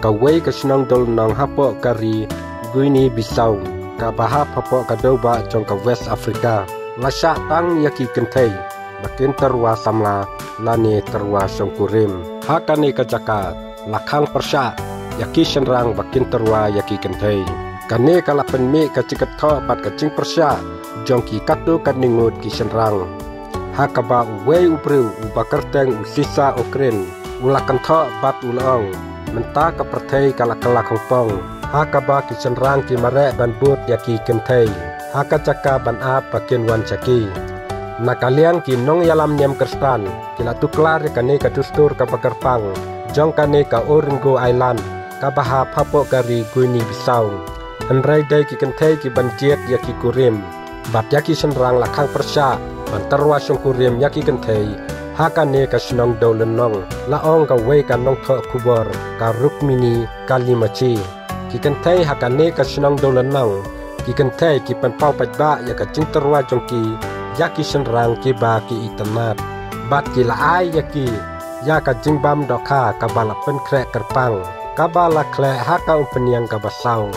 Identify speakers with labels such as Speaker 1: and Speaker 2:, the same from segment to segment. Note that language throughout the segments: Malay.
Speaker 1: kawai ka senang dol nang hapo kari Guinea Bissau ka bahap hapo ka doba jong ka West Africa lasya tang yaki kentai bakin terwa samla lani terwa songkurim hakane ka jaka lakhang persya yaki senrang bakin terwa yaki kentai kane kala penmi ka cikat tho pat ka cing persya jong ki katu kan ningut ki senrang hakaba uwei ubreu ubakerteng usisa okren ulakan tho bat ulong mentah ke pertai kala kongpong hakaba ki senrang ki mare ban but yaki kentai haka caka ban ap bakin wan caki nakalian ki nong yalam nyam kerstan kila tuklar kane ka dustur ka pakerpang jong kane ka Oringo Island ka bahap hapo kari Guinea Bissau henrai dai ki kentai ki banjiet yaki kurim bat yaki senrang lakhang persya ban terwa songkurim yaki kentai hakane ka senong dolenong laong ka wei ka nong tho kubor ka Rukmini Kalimachi ki kentai hakane ka senong dolenong ki kentai ki penpau pajba ya ka cing terwa jongki yaki senrang ki ba ki itanat bat ki laai yaki ya ka jingbam dokha ka bala pen krek kerpang ka bala kle haka umpeniang ka basau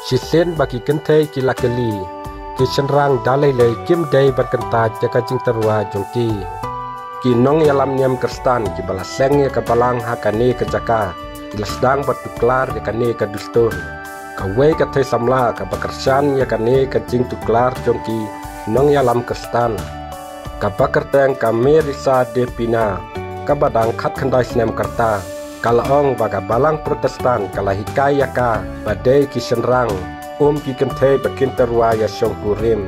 Speaker 1: sisen baki kentai ki lakeli ki senrang dalai le kim dai berkentaj ya ka cing terwa jongki ki nong yalam nyam kerstan ki bala seng ya kapalang hakane ke jaka ki lasdang batuklar ya kane ka dustur ka wei ka thai samla ka bakarsan ya kane ka jing tuklar jongki nong yalam kerstan ka bakerteng ka merisa de pina ka badang khat khandai snem karta kalaong baga balang protestan kala hikaya ka badai ki senrang ki kenthe bakin terwa ya songkurim